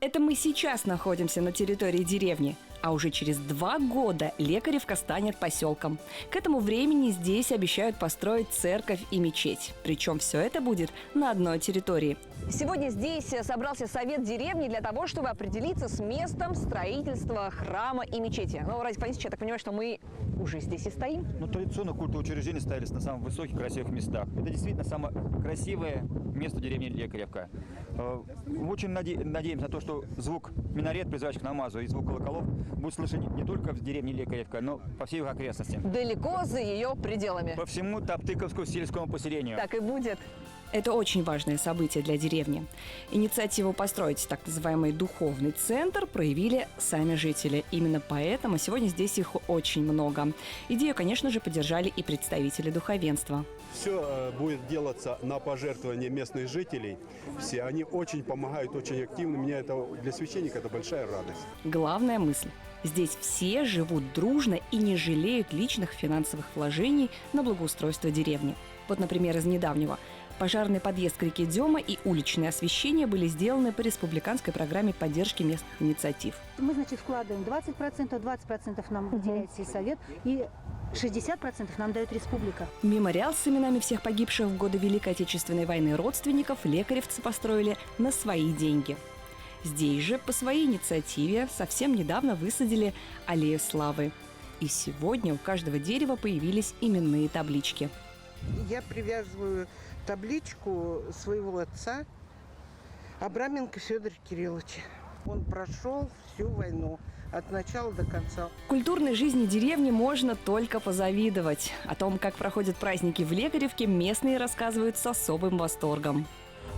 Это мы сейчас находимся на территории деревни, а уже через 2 года Лекаревка станет поселком. К этому времени здесь обещают построить церковь и мечеть. Причем все это будет на одной территории. Сегодня здесь собрался совет деревни для того, чтобы определиться с местом строительства храма и мечети. Ну, Радик Фанисович, я так понимаю, что мы уже здесь и стоим? Ну, традиционно культовые учреждения ставились на самых высоких, красивых местах. Это действительно самое красивое место деревни Лекаревка. Мы очень надеемся на то, что звук минарет, призывающих к намазу, и звук колоколов будет слышен не только в деревне Лекаревка, но по всей их окрестности. Далеко за ее пределами. По всему Топтыковскому сельскому поселению. Так и будет. Это очень важное событие для деревни. Инициативу построить так называемый духовный центр проявили сами жители. Именно поэтому сегодня здесь их очень много. Идею, конечно же, поддержали и представители духовенства. Все будет делаться на пожертвования местных жителей. Все они очень помогают, очень активно. Меня это для священника это большая радость. Главная мысль. Здесь все живут дружно и не жалеют личных финансовых вложений на благоустройство деревни. Вот, например, из недавнего. Пожарный подъезд к реке Дема и уличное освещение были сделаны по республиканской программе поддержки местных инициатив. Мы, значит, вкладываем 20% нам уделяет сельсовет и 60% нам дает республика. Мемориал с именами всех погибших в годы Великой Отечественной войны родственников лекаревцы построили на свои деньги. Здесь же по своей инициативе совсем недавно высадили аллею славы. И сегодня у каждого дерева появились именные таблички. Я привязываю табличку своего отца Абраменко Федора Кирилловича. Он прошел всю войну от начала до конца. Культурной жизни деревни можно только позавидовать. О том, как проходят праздники в Лекаревке, местные рассказывают с особым восторгом.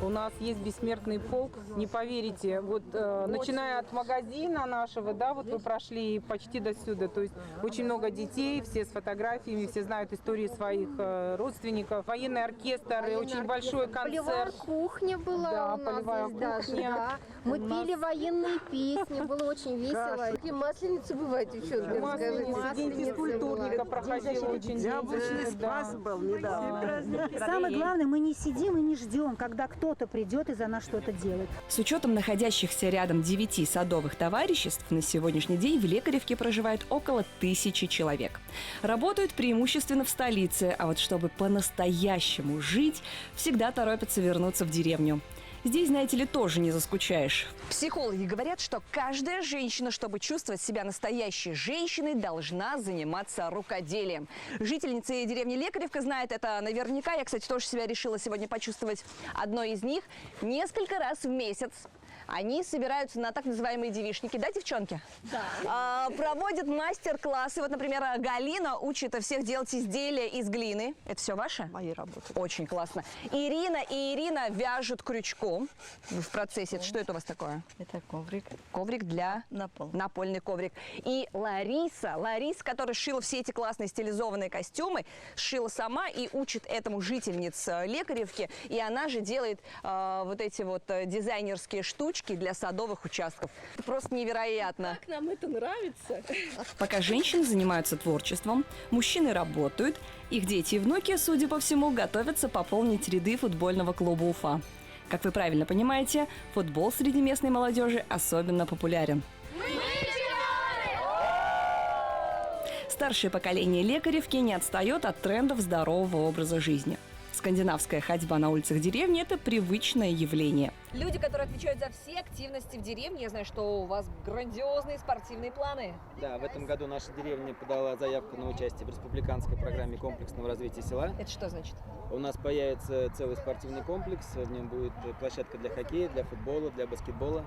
У нас есть бессмертный полк, не поверите, вот начиная от магазина нашего, да, вот вы прошли почти до сюда, то есть очень много детей, все с фотографиями, все знают истории своих родственников, военный оркестр, очень большой концерт. Полевая кухня была да, у нас полевая здесь даже, кухня. да. Мы пели военные песни, было очень весело. Какие масленицы бывают, девчонки, Масленица, день физкультурника проходил очень. Яблочный спас был недавно. Самое главное, мы не сидим и не ждем, когда кто-то придет и за нас что-то делает. С учетом находящихся рядом 9 садовых товариществ, на сегодняшний день в Лекаревке проживает около 1000 человек. Работают преимущественно в столице, а вот чтобы по-настоящему жить, всегда торопятся вернуться в деревню. Здесь, знаете ли, тоже не заскучаешь. Психологи говорят, что каждая женщина, чтобы чувствовать себя настоящей женщиной, должна заниматься рукоделием. Жительницы деревни Лекаревка знают это наверняка. Я, кстати, тоже себя решила сегодня почувствовать одной из них. Несколько раз в месяц они собираются на так называемые девичники, да, девчонки? Да. Проводят мастер-классы. Вот, например, Галина учит всех делать изделия из глины. Это все ваше? Мои работы. Очень классно. Ирина вяжут крючком в процессе. Это что это у вас такое? Это коврик. Коврик для... Напольный коврик. И Лариса, которая шила все эти классные стилизованные костюмы, шила сама и учит этому жительниц Лекаревки. И она же делает вот эти вот дизайнерские штучки для садовых участков. Это просто невероятно. Как нам это нравится. Пока женщины занимаются творчеством, мужчины работают, их дети и внуки, судя по всему, готовятся пополнить ряды футбольного клуба «Уфа». Как вы правильно понимаете, футбол среди местной молодежи особенно популярен. Старшее поколение Лекаревки не отстает от трендов здорового образа жизни. Скандинавская ходьба на улицах деревни – это привычное явление. Люди, которые отвечают за все активности в деревне, я знаю, что у вас грандиозные спортивные планы. Да, в этом году наша деревня подала заявку на участие в республиканской программе комплексного развития села. Это что значит? У нас появится целый спортивный комплекс, в нем будет площадка для хоккея, для футбола, для баскетбола.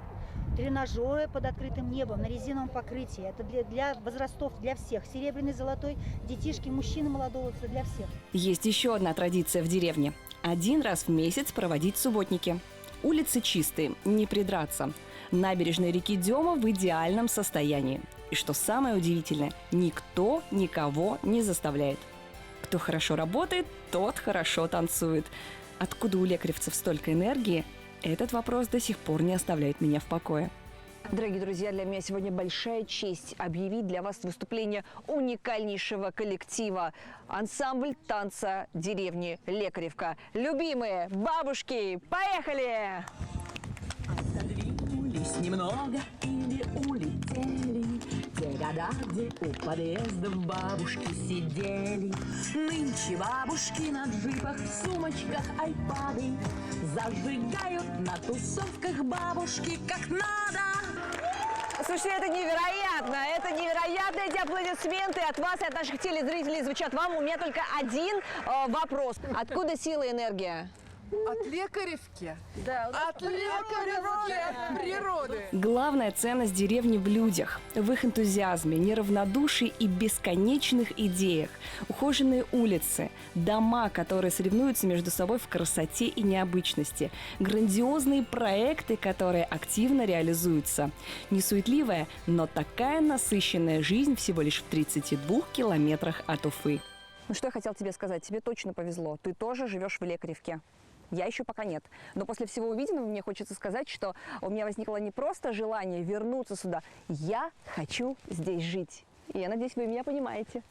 Тренажеры под открытым небом, на резиновом покрытии. Это для возрастов, для всех. Серебряный, золотой, детишки, мужчины молодого, все для всех. Есть еще одна традиция в деревне. 1 раз в месяц проводить субботники. Улицы чистые, не придраться. Набережная реки Дема в идеальном состоянии. И что самое удивительное, никто никого не заставляет. Кто хорошо работает, тот хорошо танцует. Откуда у лекаревцев столько энергии? Этот вопрос до сих пор не оставляет меня в покое. Дорогие друзья, для меня сегодня большая честь объявить для вас выступление уникальнейшего коллектива ансамбль танца деревни Лекаревка. Любимые бабушки, поехали! Отодвинулись Осталось немного или улетели те года, где у подъездов бабушки сидели. Нынче бабушки на джипах, в сумочках айпады зажигают на тусовках бабушки как надо. Слушайте, это невероятно, эти аплодисменты от вас и от наших телезрителей звучат вам. У меня только один вопрос. Откуда сила и энергия? От Лекаревки. Да, От Лекаревки, от природы. Главная ценность деревни в людях, в их энтузиазме, неравнодушии и бесконечных идеях. Ухоженные улицы, дома, которые соревнуются между собой в красоте и необычности, грандиозные проекты, которые активно реализуются. Несуетливая, но такая насыщенная жизнь всего лишь в 32 километрах от Уфы. Ну что я хотел тебе сказать, тебе точно повезло. Ты тоже живешь в Лекаревке. Я еще пока нет. Но после всего увиденного мне хочется сказать, что у меня возникло не просто желание вернуться сюда. Я хочу здесь жить. И я надеюсь, вы меня понимаете.